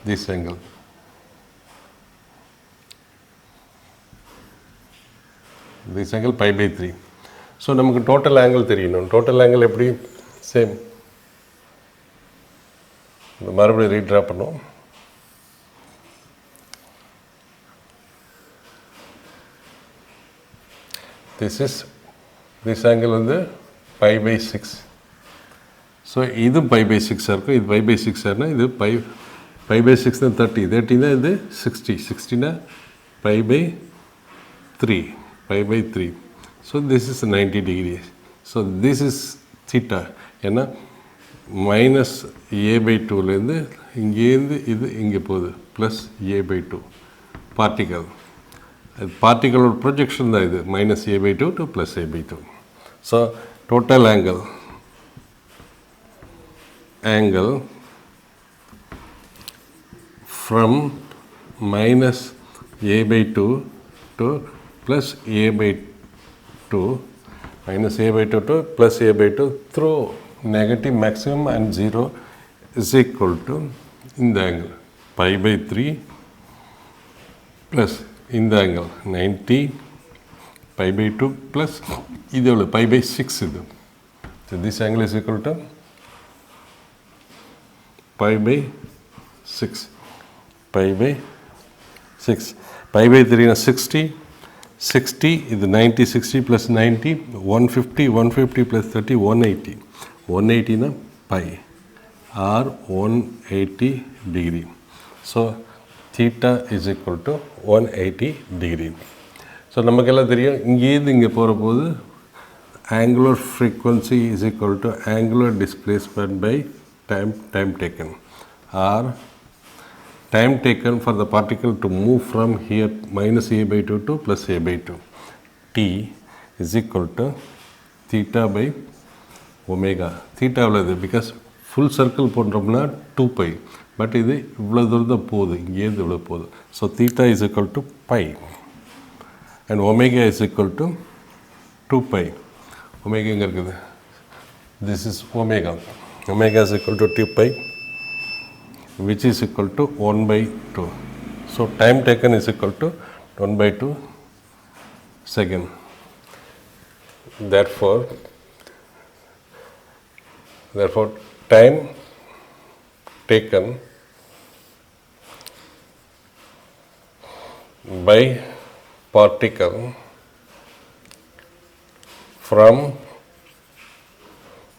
this angle. This angle pi by 3. So நமக்கு டோட்டல் ஆங்கிள் தெரியணும். டோட்டல் ஆங்கிள் எப்படி? சேம் மறுபடியும் ரீட்ரா பண்ணுவோம். this angle pi by 6. So இது pi by 6 இருக்கும். இது pi by 6 இது pi by 6 தான் 30. 30னா இது 60. 60னா pi by 3. So this is 90 degree. So this is theta. ஏன்னா மைனஸ் a by 2லேருந்து இங்கேருந்து இது இங்கே போகுது ப்ளஸ் a by 2 பார்ட்டிக்கல். பார்ட்டிகளோட ப்ரொஜெக்ஷன் தான் இது minus a by 2 to plus a by 2. So total angle angle from minus a by 2 to plus a by 2, minus a by 2 to plus a by 2 through negative maximum and 0 is equal to in the angle pi by 3 plus in the angle 90 pi by 2 plus இது pi by 6 இது. So this angle is equal to pi by 6, pi by 6, pi by 3 is 60, 60 is 90, 60 plus 90, 150, 150 plus 30, 180, 180 na pi or 180 degree. So theta is equal to 180 degree. So நமக்கெல்லாம் தெரியும் இங்கேருந்து இங்கே போகிற போது angular frequency is equal to angular displacement by time taken, or time taken for the particle to move from here minus a by 2 to plus a by 2. T is equal to theta by omega. Theta உள்ளது because full circle போன்றோம்னா 2 pi, but இது இவ்வளோ தூரம் தான் போகுது, இங்கேருந்து இவ்வளோ போகுது. So theta is equal to pi and omega is equal to 2 pi. Omega எங்கே இருக்குது? This is omega. Omega is equal to 2 pi, which is equal to 1 by 2. So time taken is equal to 1 by 2 second. Therefore time taken by particle from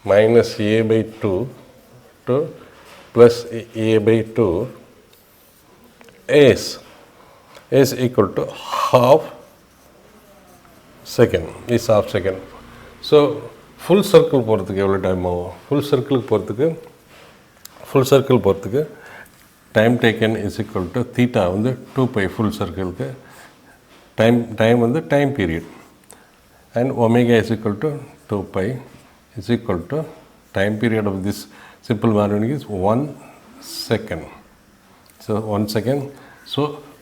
minus a by 2 to plus a by 2 is equal to half second. Is half second. So full circle போகிறதுக்கு எவ்வளோ time ஆகும்? full circle போகிறதுக்கு time taken is equal to theta வந்து 2 pi full circle-க்கு time வந்து time period, and omega is equal to 2 pi is equal to time period of this simple harmonic is 1 second. So 1 second. So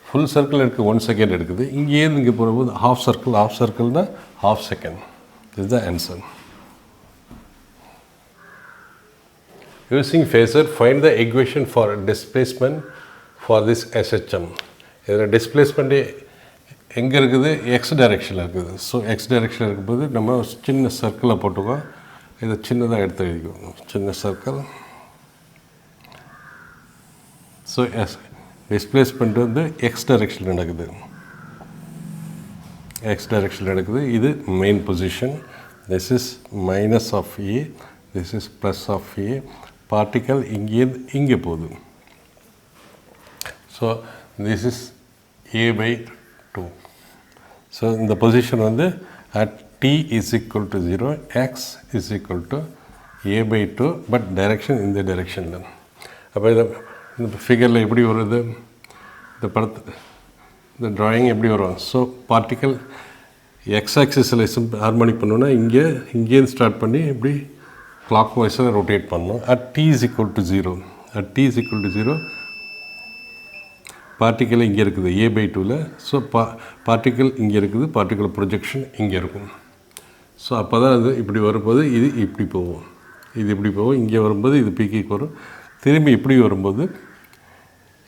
full circle எடுக்கு 1 second எடுக்குது. இங்கேருந்து இங்கே போகும்போது half circle half second. This is the answer. Using phasor, find the equation for displacement for this SHM. இதில் displacement எங்கே இருக்குது? X direction இருக்குது. So X direction இருக்கும்போது நம்ம சின்ன சர்க்கிளை போட்டுக்கோம். இதை சின்னதாக எடுத்து எழுதிக்கோம், சின்ன சர்க்கிள். ஸோ டிஸ்பிளேஸ்மெண்ட் வந்து எக்ஸ் டைரெக்ஷன் நடக்குது, இது main position. This is minus of a, this is plus of a. Particle இங்கேருந்து இங்கே போகுது. So this is a by 2. So இந்த பொசிஷன் வந்து at t is equal to 0, x is equal to a by 2, but direction in the direction தான். அப்போ இந்த ஃபிகரில் எப்படி வருது? இந்த ட்ராயிங் எப்படி வரும்? ஸோ பார்ட்டிக்கல் எக்ஸ் ஆக்சிஸில் ஹார்மோனிக் பண்ணோன்னா இங்கேருந்து ஸ்டார்ட் பண்ணி இப்படி கிளாக் வைஸாக ரொட்டேட் பண்ணணும். At t is equal to 0, particle இங்கே இருக்குது a by 2ல். ஸோ பார்ட்டிக்கல் இங்கே இருக்குது, பார்ட்டிக்கல் ப்ரொஜெக்ஷன் இங்கே இருக்கும். ஸோ அப்போ தான் அது இப்படி வரும்போது இது இப்படி போகும், இங்கே வரும்போது இது பீக்கிக்கு வரும். திரும்பி இப்படி வரும்போது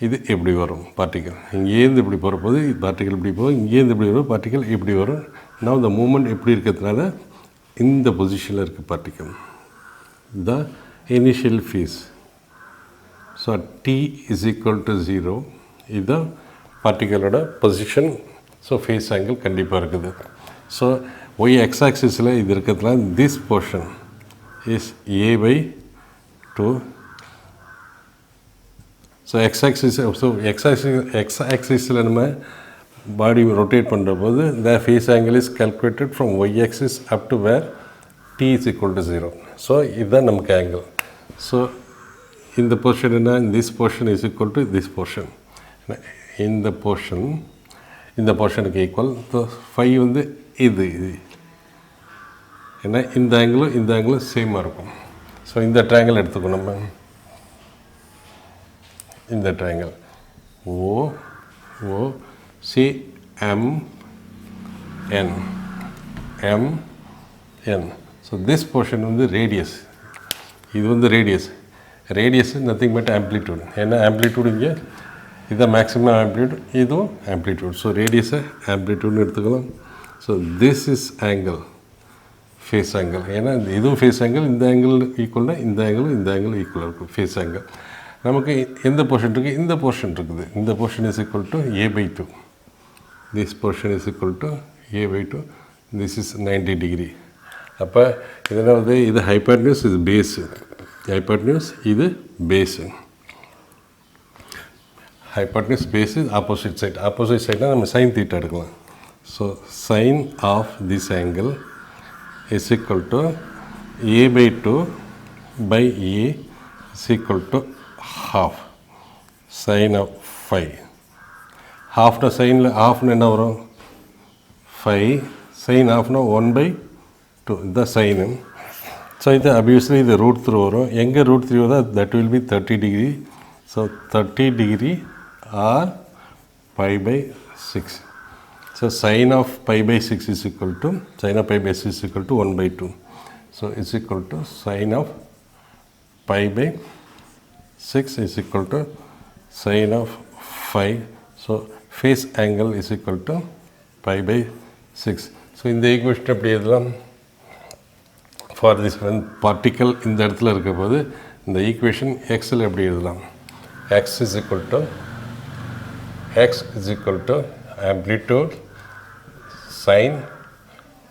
இது எப்படி வரும்? பார்ட்டிக்கல் இங்கேருந்து இப்படி போகிறபோது பார்ட்டிக்கல் இப்படி போகும், இங்கேருந்து இப்படி வரும், பார்ட்டிக்கல் இப்படி வரும். நான் இந்த மூமெண்ட் எப்படி இருக்கிறதுனால இந்த பொசிஷனில் இருக்குது particle. The initial phase. So t is equal to 0, இதுதான் பார்ட்டிக்கலோட பொசிஷன். ஸோ ஃபேஸ் ஆங்கிள் கண்டிப்பாக இருக்குது. ஸோ ஒய் எக்ஸ் ஆக்சிஸில் இது இருக்கிறதுனால this portion is a by 2. So x ஆக்சிஸில் நம்ம பாடி ரொட்டேட் பண்ணுற போது the phase angle is calculated from y axis up to where t is equal to 0. So இதுதான் நமக்கு ஆங்கிள். ஸோ இந்த போர்ஷன் என்ன? This portion is equal to this portion. இந்த போர்ஷனுக்கு equal. So five வந்து இது ஏன்னா இந்த ஆங்கிளும் சேமாக இருக்கும். ஸோ இந்த ட்ரையாங்கிள் எடுத்துக்கணும் நம்ம. in the triangle. O, O, C, M, N, M, N. So this portion is the radius. This is the radius. Radius is nothing but amplitude. And amplitude is the maximum amplitude. This is amplitude. So radius is amplitude. So this is angle. Face angle. This is face angle. This angle equal to this angle equal to face angle. In the portion the portion is equal to a by 2. This portion is equal to a by 2. This is 90 degree. Appa this hypotenuse is base. Hypotenuse is base. Hypotenuse base is opposite side. Opposite side is sin theta. So sin of this angle is equal to a by 2 by a is equal to half sin of phi. Half the sin half na 5 sin half na 1 by 2 the sin. So obviously the root through younger root through that will be 30 degree. So 30 degree or pi by 6. So sin of pi by 6 is equal to sin of pi by 6 is equal to 1 by 2. So it's equal to sin of pi by 6 is equal to sin of 5. So face angle is equal to pi by 6. So in the equation for this one particle in the the equation x is equal to amplitude sin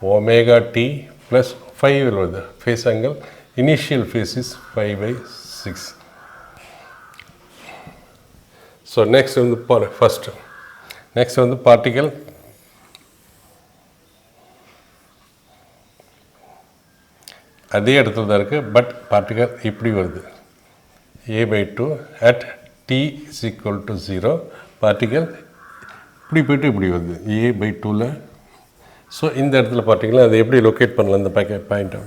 omega t plus 5 face angle. Initial phase is 5 by 6. So next on the first. Next on the particle. அதே இடத்துல தான் இருக்குது but particle இப்படி வருது a by 2 at t is equal to 0 particle இப்படி போய்ட்டு இப்படி வருது a by 2ல. ஸோ இந்த இடத்துல பார்ட்டிகல் அதை எப்படி லொக்கேட் பண்ணலாம் இந்த பாயிண்ட்டை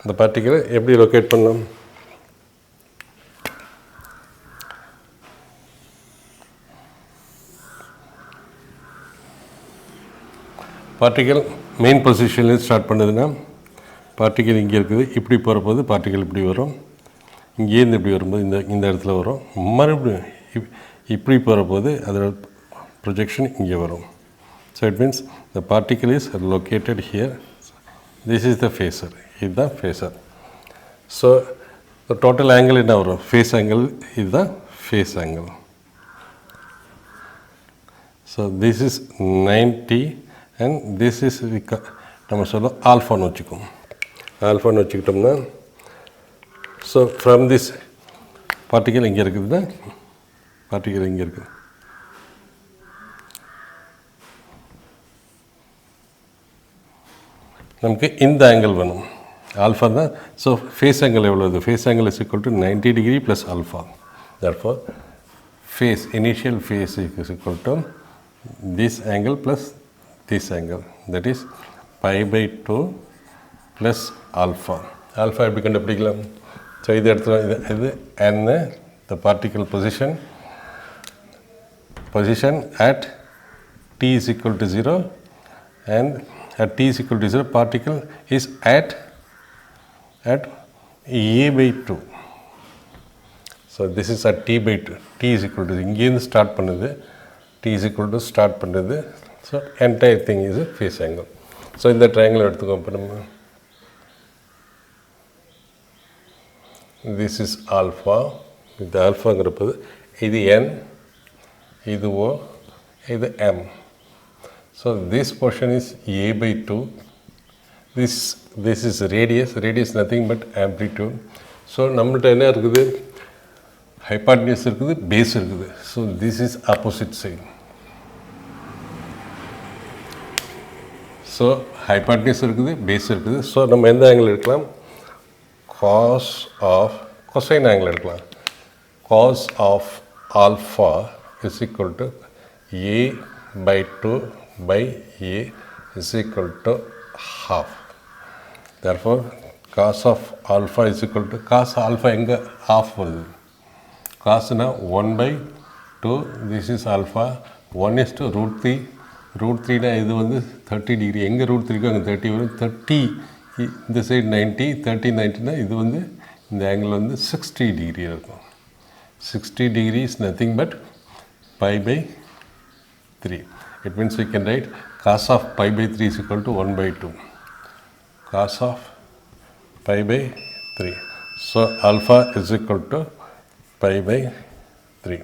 இந்த பார்ட்டிகலை எப்படி லொக்கேட் பண்ணலாம் பார்ட்டிகல் மெயின் பொசிஷன்லேருந்து ஸ்டார்ட் பண்ணுதுன்னா பார்ட்டிகல் இங்கே இருக்குது இப்படி போகிறப்போது பார்ட்டிகல் இப்படி வரும் இங்கேருந்து இப்படி வரும்போது இந்த இடத்துல வரும் மறுபடியும் இப்படி போகிறப்போது அதோட ப்ரொஜெக்ஷன் இங்கே வரும். So it means the particle is located here. This is the phasor. இதுதான் phasor. So the total angle என்ன வரும் ஃபேஸ் ஆங்கிள் இதுதான் phase angle. So this is 90 and this is நம்ம சொல்ல ஆல்ஃபான்னு வச்சுக்கோம். ஆல்ஃபான்னு வச்சுக்கிட்டோம்னா ஸோ ஃப்ரம் திஸ் பார்ட்டிகல் இங்கே இருக்குதுன்னா பார்ட்டிகல் இங்கே இருக்குது. நமக்கு இந்த ஆங்கிள் வேணும் ஆல்ஃபா தான். ஸோ ஃபேஸ் ஆங்கிள் எவ்வளோ face angle is equal to 90 degree plus alpha. therefore phase initial phase is equal to this angle plus this angle, that is pi by 2 plus alpha. Alpha எப்படி கண்டுபிடிக்கலாம்? So இது எடுத்துக்கலாம். இது and the particle position at t is equal to 0 and at t is equal to 0 particle is at a by 2. So this is at t by 2. T is equal to இங்கேருந்து start பண்ணுது. T is equal to start பண்ணுது. So entire thing is a face angle. So in the triangle this is alpha. With the alpha this n, this o, this m. So this portion is a by 2. This is radius. Radius nothing but amplitude. So நம்மள்ட்ட என்ன இருக்குது hypotenuse இருக்குது base இருக்குது. So this is opposite side. So hypotenuse இருக்குது base இருக்குது. So நம்ம எந்த angle எடுக்கலாம் கொசைன் ஆங்கிள் எடுக்கலாம். cos of alpha is equal to a by 2 by a is equal to half. Therefore cos of alpha is equal to cos alpha எங்கே of வருது காசுனா 1/2 this is alpha 1 is to √3 √3 இது வந்து 30 degree எங்கே √3 அங்கே 30 வரும் 30 இந்த side 90 30 90னா இது வந்து இந்த ஆங்கிள் வந்து 60 டிகிரி இருக்கும் 60 degree is nothing but pi by 3. It means we can write cos of pi by 3 is equal to 1/2 cos of pi by 3. So alpha is equal to pi by 3.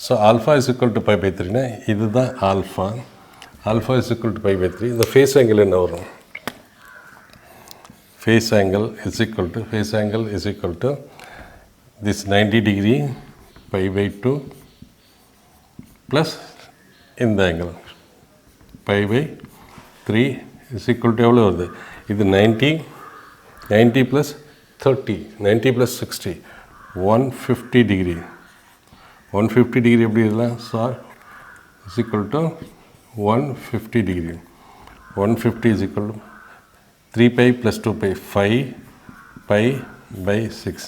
So alpha is equal to pi by 3 na இது தான் alpha. Alpha is equal to pi by 3. இந்த phase angle என்ன வரும் phase angle is equal to this 90 degree pi by 2 plus இந்த angle pi by 3 is equal to எவ்வளோ வருது இது 90 plus 30 90 plus 60 150 degree 150 degree எப்படி இருக்கலாம் sir is equal to 150 degree 150 is equal to 3 pi plus 2 pi 5 pi by 6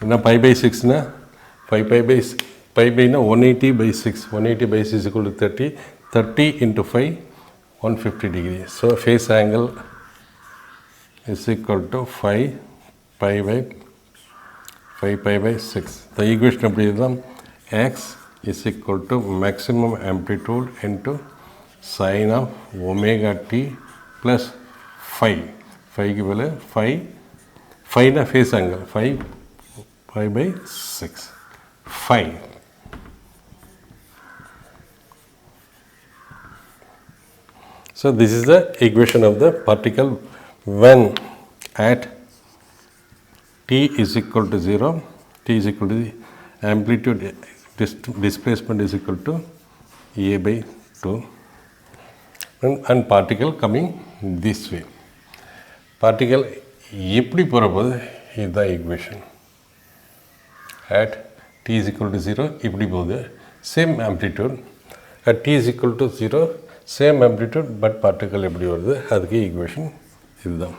என்ன pi by 6 na 5 pi by na 180 by 6 180 by 6 is equal to 30 into 5 150 degree so phase angle is equal to 5 pi by 6 the equation எப்படி இருக்கும் x is equal to maximum amplitude into sin of omega t plus 5 க்கு மேலே 5 na phase angle 5 by 6 5 so this is the equation of the particle when at t is equal to 0 t is equal to the amplitude displacement is equal to a by 2 and particle coming this way particle எப்படி போகிறபோது இதுதான் equation at t is equal to 0 இப்படி போகுது same amplitude at t is equal to 0 same amplitude but particle எப்படி வருது அதுக்கு equation இதுதான்